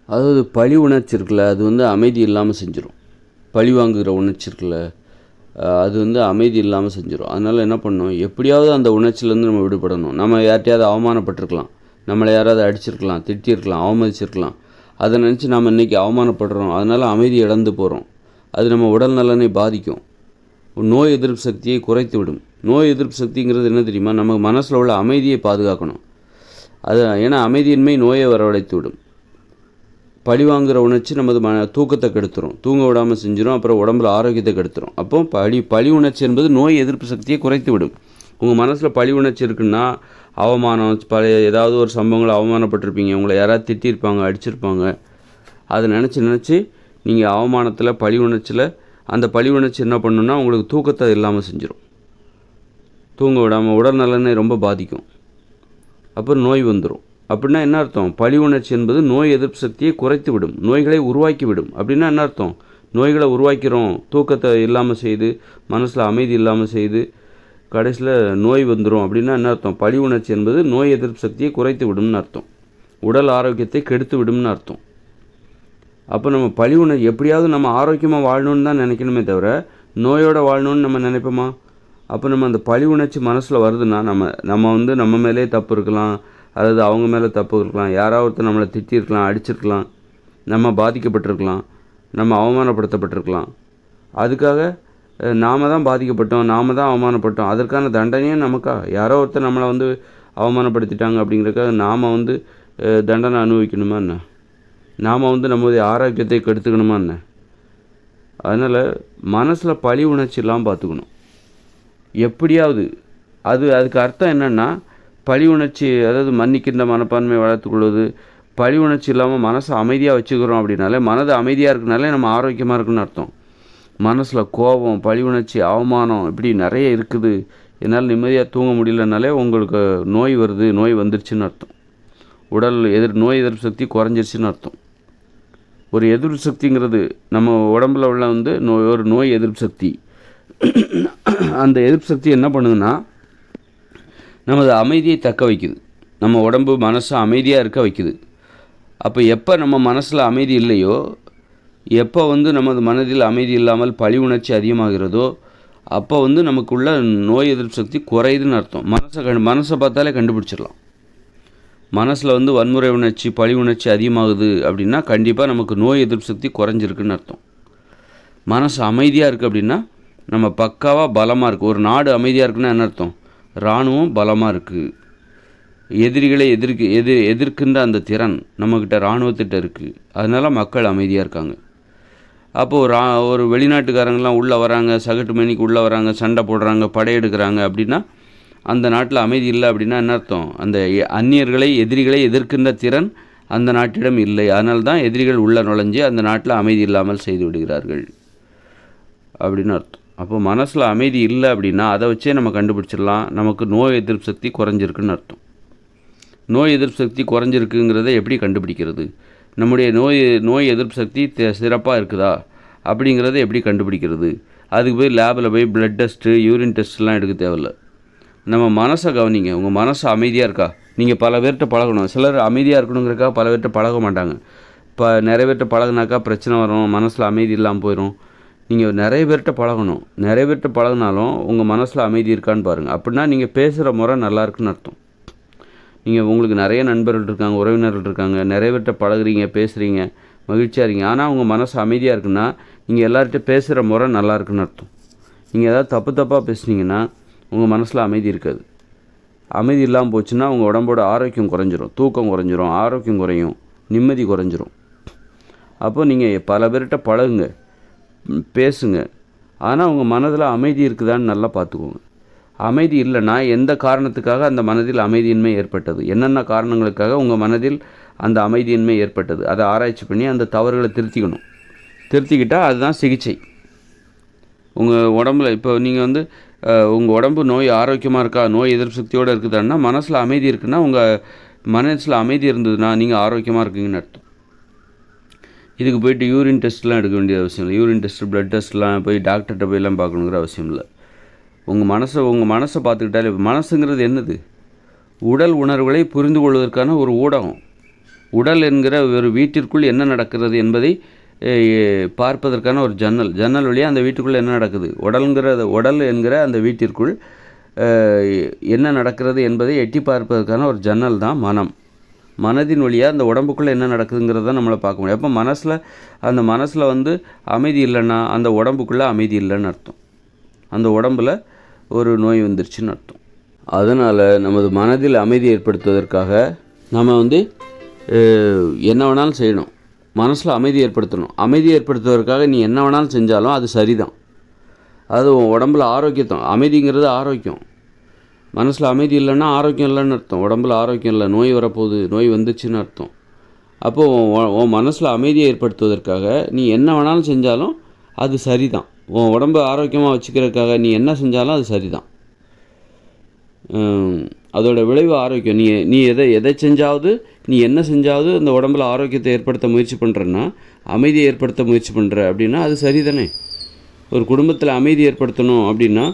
அதாவது பழி உணர்ச்சி இருக்குல்ல, அது வந்து அமைதி இல்லாமல் செஞ்சிடும். பழி வாங்குகிற உணர்ச்சி இருக்குல்ல, அது வந்து அமைதி இல்லாமல் செஞ்சிடும். அதனால் என்ன பண்ணணும், எப்படியாவது அந்த உணர்ச்சியிலேருந்து நம்ம விடுபடணும். நம்ம யார்ட்டையாவது அவமானப்பட்டிருக்கலாம், நம்மளை யாராவது அடிச்சிருக்கலாம், திட்டிருக்கலாம், அவமதிச்சிருக்கலாம். அதை நினச்சி நாம் இன்றைக்கி அவமானப்படுறோம், அதனால் அமைதி இழந்து போகிறோம். அது நம்ம உடல் நலனை பாதிக்கும், நோய் எதிர்ப்பு சக்தியை குறைத்து விடும். நோய் எதிர்ப்பு சக்திங்கிறது என்ன தெரியுமா, நம்ம மனசில் உள்ள அமைதியை பாதுகாக்கணும். அது ஏன்னா அமைதியின்மை நோயை வரவழைத்து விடும். பழி வாங்குகிற உணர்ச்சி நமது தூக்கத்தை கெடுத்துரும், தூங்க விடாமல் செஞ்சிடும், அப்புறம் உடம்புல ஆரோக்கியத்தை கெடுத்துரும். அப்போ பழி உணர்ச்சி என்பது நோய் எதிர்ப்பு சக்தியை குறைத்து விடும். உங்கள் மனசில் பழி உணர்ச்சி இருக்குன்னா, அவமானம், பழைய ஏதாவது ஒரு சம்பவங்களை அவமானப்பட்டிருப்பீங்க, உங்களை யாராவது திட்டிருப்பாங்க, அடிச்சிருப்பாங்க, அதை நினச்சி நீங்கள் அவமானத்தில் பழி உணர்ச்சியில் அந்த பழி உணர்ச்சி என்ன பண்ணுன்னா உங்களுக்கு தூக்கத்தை இல்லாமல் செஞ்சிடும், தூங்க விடாமல் உடல் நலனை ரொம்ப பாதிக்கும், அப்புறம் நோய் வந்துடும். அப்படின்னா என்ன அர்த்தம், பழி உணர்ச்சி என்பது நோய் எதிர்ப்பு சக்தியை குறைத்து விடும், நோய்களை உருவாக்கி விடும். அப்படின்னா என்ன அர்த்தம், நோய்களை உருவாக்கிறோம், தூக்கத்தை இல்லாமல் செய்து, மனசில் அமைதி இல்லாமல் செய்து, கடைசியில் நோய் வந்துடும். அப்படின்னா என்ன அர்த்தம், பழி உணர்ச்சி என்பது நோய் எதிர்ப்பு சக்தியை குறைத்து விடும்னு அர்த்தம், உடல் ஆரோக்கியத்தை கெடுத்து விடும்னு அர்த்தம். அப்போ நம்ம பழி உணர்ச்சி எப்படியாவது நம்ம ஆரோக்கியமாக வாழணும்னு தான் நினைக்கணுமே தவிர நோயோடு வாழணும்னு நம்ம நினைப்போமா? அப்போ நம்ம அந்த பழி உணர்ச்சி மனசில் வருதுன்னா நம்ம வந்து நம்ம மேலே தப்பு இருக்கலாம், அதாவது அவங்க மேலே தப்பு இருக்கலாம், யாராவது ஒருத்தர் நம்மளை திட்டிருக்கலாம், அடிச்சிருக்கலாம், நம்ம பாதிக்கப்பட்டிருக்கலாம், நம்ம அவமானப்படுத்தப்பட்டிருக்கலாம். அதுக்காக நாம் தான் பாதிக்கப்பட்டோம், நாம் தான் அவமானப்பட்டோம், அதற்கான தண்டனையும் நமக்கா? யாரோ ஒருத்தர் நம்மளை வந்து அவமானப்படுத்திட்டாங்க அப்படிங்கிறதுக்காக நாம் வந்து தண்டனை அனுபவிக்கணுமா என்ன? நாம் வந்து நம்முடைய ஆரோக்கியத்தை கெடுத்துக்கணுமா என்ன? அதனால் மனசில் பழி உணர்ச்சி இல்லாமல் பார்த்துக்கணும் எப்படியாவது. அதுக்கு அர்த்தம் என்னென்னா, பழி உணர்ச்சி, அதாவது மன்னிக்கின்ற மனப்பான்மையை வளர்த்துக்கொள்வது, பழி உணர்ச்சி இல்லாமல் மனசை அமைதியாக வச்சுக்கிறோம் அப்படின்னாலே, மனது அமைதியாக இருக்குனாலே நம்ம ஆரோக்கியமாக இருக்குன்னு அர்த்தம். மனசில் கோபம், பழி உணர்ச்சி, அவமானம் இப்படி நிறைய இருக்குது, என்னால் நிம்மதியாக தூங்க முடியலனாலே உங்களுக்கு நோய் வருது, நோய் வந்துருச்சுன்னு அர்த்தம். உடல் நோய் எதிர்ப்பு சக்தி குறைஞ்சிருச்சுன்னு அர்த்தம். ஒரு எதிர்ப்பு சக்திங்கிறது நம்ம உடம்பில் உள்ள வந்து ஒரு நோய் எதிர்ப்பு சக்தி. அந்த எதிர்ப்பு சக்தி என்ன பண்ணுதுன்னா, நமது அமைதியை தக்க வைக்குது, நம்ம உடம்பு மனசு அமைதியாக இருக்க வைக்குது. அப்போ எப்போ நம்ம மனசில் அமைதி இல்லையோ, எப்போ வந்து நமது மனதில் அமைதி இல்லாமல் பழி உணர்ச்சி அதிகமாகிறதோ, அப்போ வந்து நமக்குள்ள நோய் எதிர்ப்பு சக்தி குறையுதுன்னு அர்த்தம். மனசை பார்த்தாலே கண்டுபிடிச்சிடலாம். மனசில் வந்து வன்முறை உணர்ச்சி, பழி உணர்ச்சி அதிகமாகுது அப்படின்னா கண்டிப்பாக நமக்கு நோய் எதிர்ப்பு சக்தி குறைஞ்சிருக்குன்னு அர்த்தம். மனசு அமைதியாக இருக்குது அப்படின்னா நம்ம பக்காவாக பலமாக இருக்குது. ஒரு நாடு அமைதியாக இருக்குன்னா என்ன அர்த்தம், இராணுவம் பலமாக இருக்குது, எதிரிகளை எதிர்க்கின்ற அந்த திறன் நம்மக்கிட்ட இராணுவத்திட்ட இருக்குது, அதனால் மக்கள் அமைதியாக இருக்காங்க. அப்போது ஒரு வெளிநாட்டுக்காரங்களாம் உள்ளே வராங்க, சகட்டு மணிக்கு உள்ளே வராங்க, சண்டை போடுறாங்க, படையெடுக்கிறாங்க அப்படின்னா அந்த நாட்டில் அமைதி இல்லை. அப்படின்னா என்ன அர்த்தம், அந்த அந்நியர்களை எதிரிகளை எதிர்க்கின்ற திறன் அந்த நாட்டிடம் இல்லை, அதனால தான் எதிரிகள் உள்ள நுழைஞ்சு அந்த நாட்டில் அமைதி இல்லாமல் செய்து விடுகிறார்கள் அப்படின்னு அர்த்தம். அப்போ மனசில் அமைதி இல்லை அப்படின்னா அதை வச்சே நம்ம கண்டுபிடிச்சிடலாம் நமக்கு நோய் எதிர்ப்பு சக்தி குறைஞ்சிருக்குன்னு அர்த்தம். நோய் எதிர்ப்பு சக்தி குறைஞ்சிருக்குங்கிறத எப்படி கண்டுபிடிக்கிறது, நம்முடைய நோய் எதிர்ப்பு சக்தி சிறப்பாக இருக்குதா அப்படிங்கிறத எப்படி கண்டுபிடிக்கிறது? அதுக்கு போய் லேபில் போய் பிளட் டெஸ்ட்டு, யூரின் டெஸ்ட்லாம் எடுக்க தேவையில்லை. நம்ம மனசை கவனிங்க, உங்கள் மனசு அமைதியாக இருக்கா? நீங்கள் பல பேர்கிட்ட பழகணும். சிலர் அமைதியாக இருக்கணுங்கிறக்கா பல பேர்கிட்ட பழக மாட்டாங்க. இப்போ நிறைய பேர்கிட்ட பழகினாக்கா பிரச்சனை வரும், மனசில் அமைதி இல்லாமல் போயிடும். நீங்கள் நிறைய பேர்கிட்ட பழகணும். நிறைய பேர்கிட்ட பழகினாலும் உங்கள் மனசில் அமைதி இருக்கான்னு பாருங்கள். அப்படின்னா நீங்கள் பேசுகிற முறை நல்லா இருக்குன்னு அர்த்தம். நீங்கள் உங்களுக்கு நிறைய நண்பர்கள் இருக்காங்க, உறவினர்கள் இருக்காங்க, நிறைய பேர்கிட்ட பழகுறீங்க, பேசுகிறீங்க, மகிழ்ச்சியாக இருக்கீங்க, ஆனால் உங்கள் மனசு அமைதியாக இருக்குன்னா நீங்கள் எல்லார்கிட்ட பேசுகிற முறை நல்லா இருக்குன்னு அர்த்தம். நீங்கள் ஏதாவது தப்பாக பேசுனீங்கன்னா உங்கள் மனசில் அமைதி இருக்காது. அமைதி இல்லாமல் போச்சுன்னா உங்கள் உடம்போட ஆரோக்கியம் குறைஞ்சிரும், தூக்கம் குறைஞ்சிரும், ஆரோக்கியம் குறையும், நிம்மதி குறைஞ்சிரும். அப்போ நீங்கள் பல பேர்கிட்ட பழகுங்க, பேசுங்க, ஆனால் உங்கள் மனதில் அமைதி இருக்குதான்னு நல்லா பார்த்துக்கோங்க. அமைதி இல்லைன்னா எந்த காரணத்துக்காக அந்த மனதில் அமைதியின்மை ஏற்பட்டது, என்னென்ன காரணங்களுக்காக உங்கள் மனதில் அந்த அமைதியின்மை ஏற்பட்டது, அதை ஆராய்ச்சி பண்ணி அந்த தவறுகளை திருத்திக்கணும். திருத்திக்கிட்டால் அதுதான் சிகிச்சை. உங்கள் உடம்புல இப்போ நீங்கள் வந்து உங்கள் உடம்பு நோய் ஆரோக்கியமாக இருக்கா, நோய் எதிர்ப்பு சக்தியோடு இருக்குதுன்னா மனசில் அமைதி இருக்குன்னா, உங்கள் மனசில் அமைதி இருந்ததுன்னா நீங்கள் ஆரோக்கியமாக இருக்கீங்கன்னு அர்த்தம். இதுக்கு போய்ட்டு யூரின் டெஸ்ட்லாம் எடுக்க வேண்டிய அவசியம் இல்லை. யூரின் டெஸ்ட்டு, பிளட் டெஸ்ட்லாம் போய் டாக்டர்கிட்ட போய்லாம் பார்க்கணுங்கிற அவசியம் இல்லை. உங்கள் மனசை பார்த்துக்கிட்டாலே, மனசுங்கிறது என்னது, உடல் உணர்வுகளை புரிந்து கொள்வதற்கான ஒரு ஊடகம். உடல் என்கிற ஒரு வீட்டிற்குள் என்ன நடக்கிறது என்பதை பார்ப்பதற்கான ஒரு ஜன்னல் வழியாக அந்த வீட்டுக்குள்ளே என்ன நடக்குது, உடல் என்கிற அந்த வீட்டிற்குள் என்ன நடக்கிறது என்பதை எட்டி பார்ப்பதற்கான ஒரு ஜன்னல் தான் மனம். மனதின் வழியாக அந்த உடம்புக்குள்ளே என்ன நடக்குதுங்கிறத நம்மளை பார்க்க முடியும். அப்போ அந்த மனசில் வந்து அமைதி இல்லைன்னா அந்த உடம்புக்குள்ளே அமைதி இல்லைன்னு அர்த்தம். அந்த உடம்பில் ஒரு நோய் வந்துருச்சுன்னு அர்த்தம். அதனால் நமது மனதில் அமைதி ஏற்படுத்துவதற்காக நம்ம வந்து என்ன வேணாலும் செய்யணும். மனசில் அமைதி ஏற்படுத்தணும். அமைதி ஏற்படுத்துவதற்காக நீ என்ன வேணாலும் செஞ்சாலும் அது சரிதான். அது உடம்புல ஆரோக்கியத்தான். அமைதிங்கிறது ஆரோக்கியம். மனசில் அமைதி இல்லைன்னா ஆரோக்கியம் இல்லைன்னு அர்த்தம். உடம்புல ஆரோக்கியம் இல்லை, நோய் வரப்போகுது, நோய் வந்துச்சுன்னு அர்த்தம். அப்போது உன் மனசில் அமைதியை ஏற்படுத்துவதற்காக நீ என்ன வேணாலும் செஞ்சாலும் அது சரிதான். உன் உடம்பை ஆரோக்கியமாக வச்சுக்கிறதுக்காக நீ என்ன செஞ்சாலும் அது சரிதான். அதோட விளைவு ஆரோக்கியம். நீ எதை செஞ்சாவது, நீ என்ன செஞ்சாவது அந்த உடம்புல ஆரோக்கியத்தை ஏற்படுத்த முயற்சி பண்ணுறன்னா, அமைதியை ஏற்படுத்த முயற்சி பண்ணுற அப்படின்னா அது சரிதானே. ஒரு குடும்பத்தில் அமைதி ஏற்படுத்தணும் அப்படின்னா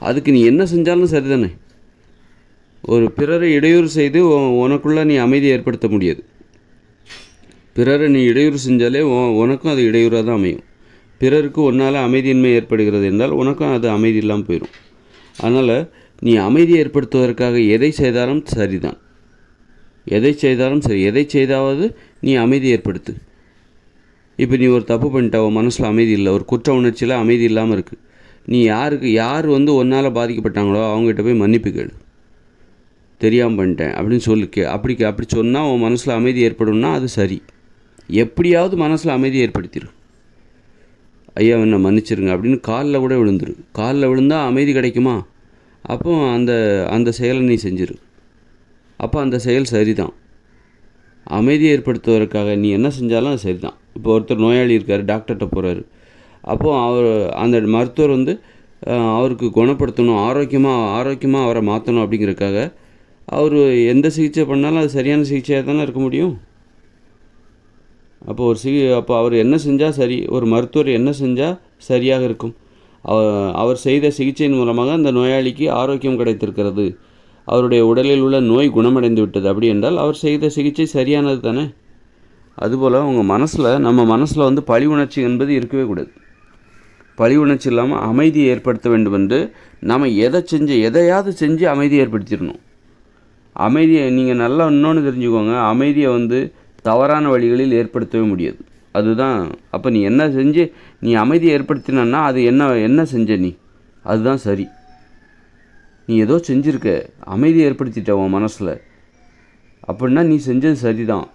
அதுக்கு நீ என்ன செஞ்சாலும் சரிதானே. ஒரு பிறரை இடையூறு செய்து உனக்குள்ளே நீ அமைதியை ஏற்படுத்த முடியாது. பிறரை நீ இடையூறு செஞ்சாலே உனக்கும் அது இடையூறாக தான் அமையும். பிறருக்கு உன்னால் அமைதியின்மை ஏற்படுகிறது என்றால் உனக்கும் அது அமைதி இல்லாமல் போயிடும். அதனால் நீ அமைதியை ஏற்படுத்துவதற்காக எதை செய்தாலும் சரிதான். எதை செய்தாலும் சரி, எதை செய்தாவது நீ அமைதி ஏற்படுத்து. இப்போ நீ ஒரு தப்பு பண்ணிட்ட, உன் மனசில் அமைதி இல்லை, ஒரு குற்ற உணர்ச்சியில் அமைதி இல்லாமல் இருக்குது. நீ யார் வந்து ஒன்றால் பாதிக்கப்பட்டாங்களோ அவங்ககிட்ட போய் மன்னிப்பு கேளு. தெரியாமல் பண்ணிட்டேன் அப்படின்னு சொல்லிக்க. அப்படி சொன்னால் உன் மனசில் அமைதி ஏற்படும்னா அது சரி. எப்படியாவது மனசில் அமைதி ஏற்படுத்திடு. ஐயா என்னை மன்னிச்சிருங்க அப்படின்னு காலில் கூட விழுந்துரு. காலில் விழுந்தால் அமைதி கிடைக்குமா? அப்போ அந்த செயலை நீ செஞ்சிரு. அப்போ அந்த செயல் சரிதான். அமைதியை ஏற்படுத்துவதற்காக நீ என்ன செஞ்சாலும் அது சரிதான். இப்போ ஒருத்தர் நோயாளி இருக்கார், டாக்டர்கிட்ட போகிறாரு. அப்போது அந்த மருத்துவர் வந்து அவருக்கு குணப்படுத்தணும், ஆரோக்கியமாக அவரை மாற்றணும் அப்படிங்கிறதுக்காக அவர் எந்த சிகிச்சை பண்ணாலும் அது சரியான சிகிச்சையாக தானே இருக்க முடியும். அப்போ அவர் என்ன செஞ்சால் சரி, ஒரு மருத்துவர் என்ன செஞ்சால் சரியாக இருக்கும்? அவர் செய்த சிகிச்சையின் மூலமாக அந்த நோயாளிக்கு ஆரோக்கியம் கிடைத்திருக்கிறது, அவருடைய உடலில் உள்ள நோய் குணமடைந்து விட்டது அப்படி என்றால் அவர் செய்த சிகிச்சை சரியானது தானே. அதுபோல் நம்ம மனசில் வந்து பழி உணர்ச்சி என்பது இருக்கவே கூடாது. பழி உணர்ச்சி இல்லாமல் அமைதியை ஏற்படுத்த வேண்டும் என்று நம்ம எதையாவது செஞ்சு அமைதியை ஏற்படுத்திடணும். அமைதியை நீங்கள் நல்லா இன்னொன்று தெரிஞ்சுக்கோங்க, அமைதியை வந்து தவறான வழிகளில் ஏற்படுத்தவே முடியாது. அதுதான். அப்போ நீ என்ன செஞ்சு நீ அமைதியை ஏற்படுத்தினா அது என்ன செஞ்ச நீ, அதுதான் சரி. நீ ஏதோ செஞ்சுருக்க, அமைதியை ஏற்படுத்திட்ட உன் மனசில், அப்படின்னா நீ செஞ்சது சரிதான்.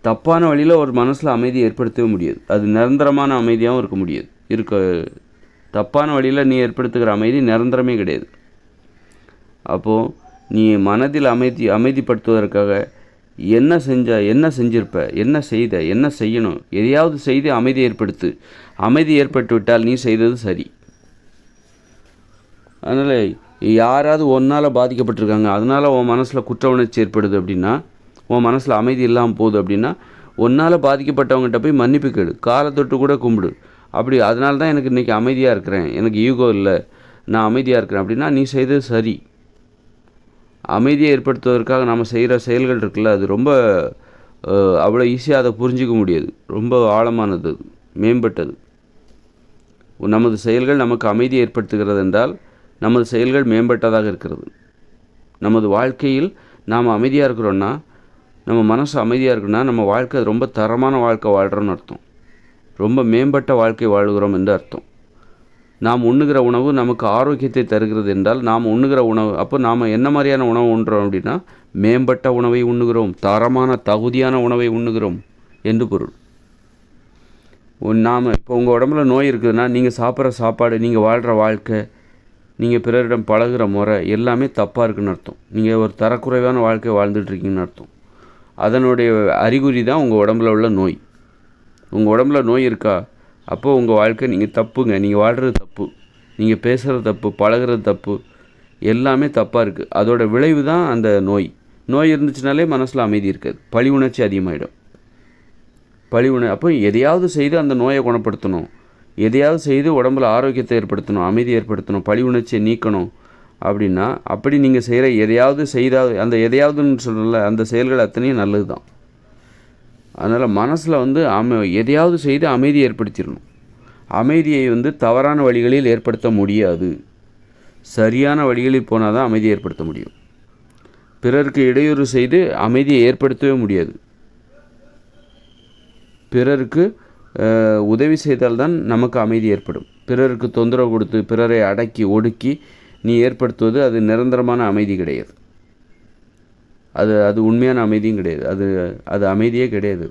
தப்பான வழியில் ஒரு மனசில் அமைதியை ஏற்படுத்தவே முடியாது. அது நிரந்தரமான அமைதியாகவும் இருக்க முடியாது. தப்பான வழியில் நீ ஏற்படுத்துகிற அமைதி நிரந்தரமே கிடையாது. அப்போது நீ மனதில் அமைதிப்படுத்துவதற்காக என்ன செஞ்சிருப்ப, என்ன செய்யணும், எதையாவது செய்து அமைதி ஏற்படுத்து. அமைதி ஏற்பட்டு விட்டால் நீ செய்தது சரி. அதனால் யாராவது ஒன்றால் பாதிக்கப்பட்டிருக்காங்க, அதனால் உன் மனசில் குற்ற உணர்ச்சி ஏற்படுது அப்படின்னா, உன் மனசில் அமைதி இல்லாமல் போகுது அப்படின்னா, ஒன்றால் பாதிக்கப்பட்டவங்ககிட்ட போய் மன்னிப்பு கேளு, காலை தொட்டு கூட கும்பிடு. அதனால தான் எனக்கு இன்றைக்கி அமைதியாக இருக்கிறேன், எனக்கு ஈகோ இல்லை, நான் அமைதியாக இருக்கிறேன் அப்படின்னா நீ செய்தது சரி. அமைதியை ஏற்படுத்துவதற்காக நம்ம செய்கிற செயல்கள் இருக்குல்ல, அது ரொம்ப அவ்வளோ ஈஸியாக அதை புரிஞ்சிக்க முடியாது. ரொம்ப ஆழமானது, அது மேம்பட்டது. நமது செயல்கள் நமக்கு அமைதியை ஏற்படுத்துகிறது என்றால் நமது செயல்கள் மேம்பட்டதாக இருக்கிறது. நமது வாழ்க்கையில் நாம் அமைதியாக இருக்கிறோன்னா, நம்ம மனசு அமைதியாக இருக்குன்னா நம்ம வாழ்க்கை ரொம்ப தரமான வாழ்க்கை வாழ்கிறோன்னு அர்த்தம். ரொம்ப மேம்பட்ட வாழ்க்கை வாழ்கிறோம் என்று அர்த்தம். நாம் உண்ணுகிற உணவு நமக்கு ஆரோக்கியத்தை தருகிறது என்றால் நாம் உண்ணுகிற உணவு, அப்போ நாம் என்ன மாதிரியான உணவு உண்ணுறோம் அப்படின்னா மேம்பட்ட உணவை உண்ணுகிறோம், தரமான தகுதியான உணவை உண்ணுகிறோம் என்று பொருள். நாம் இப்போ உங்கள் உடம்புல நோய் இருக்குதுன்னா நீங்கள் சாப்பிட்ற சாப்பாடு, நீங்கள் வாழ்கிற வாழ்க்கை, நீங்கள் பிறரிடம் பழகுற முறை எல்லாமே தப்பாக இருக்குன்னு அர்த்தம். நீங்கள் ஒரு தரக்குறைவான வாழ்க்கை வாழ்ந்துட்டுருக்கீங்கன்னு அர்த்தம். அதனுடைய அறிகுறி தான் உங்கள் உடம்புல உள்ள நோய். உங்கள் உடம்புல நோய் இருக்கா, அப்போது உங்கள் வாழ்க்கை நீங்கள் தப்புங்க, நீங்கள் வாழ்கிறது தப்பு, நீங்கள் பேசுகிறது தப்பு, பழகிறது தப்பு, எல்லாமே தப்பாக இருக்குது. அதோட விளைவு தான் அந்த நோய். நோய் இருந்துச்சுனாலே மனசில் அமைதி இருக்காது, பழி உணர்ச்சி அதிகமாகிடும். அப்போ எதையாவது செய்து அந்த நோயை குணப்படுத்தணும், எதையாவது செய்து உடம்புல ஆரோக்கியத்தை ஏற்படுத்தணும், அமைதி ஏற்படுத்தணும், பழி உணர்ச்சியை நீக்கணும் அப்படின்னா, அப்படி நீங்கள் செய்கிற எதையாவது செய்தால் அந்த எதையாவதுன்னு சொல்லல, அந்த செயல்கள் அத்தனையும் நல்லது தான். அதனால் மனசில் வந்து எதையாவது செய்து அமைதி ஏற்படுத்திடணும். அமைதியை வந்து தவறான வழிகளில் ஏற்படுத்த முடியாது. சரியான வழிகளில் போனால் தான் அமைதியை ஏற்படுத்த முடியும். பிறருக்கு இடையூறு செய்து அமைதியை ஏற்படுத்தவே முடியாது. பிறருக்கு உதவி செய்தால்தான் நமக்கு அமைதி ஏற்படும். பிறருக்கு தொந்தரவு கொடுத்து பிறரை அடக்கி ஒடுக்கி நீ ஏற்படுத்துவது அது நிரந்தரமான அமைதி கிடையாது. அது உண்மையான அமைதியும் கிடையாது. அது அமைதியே கிடையாது.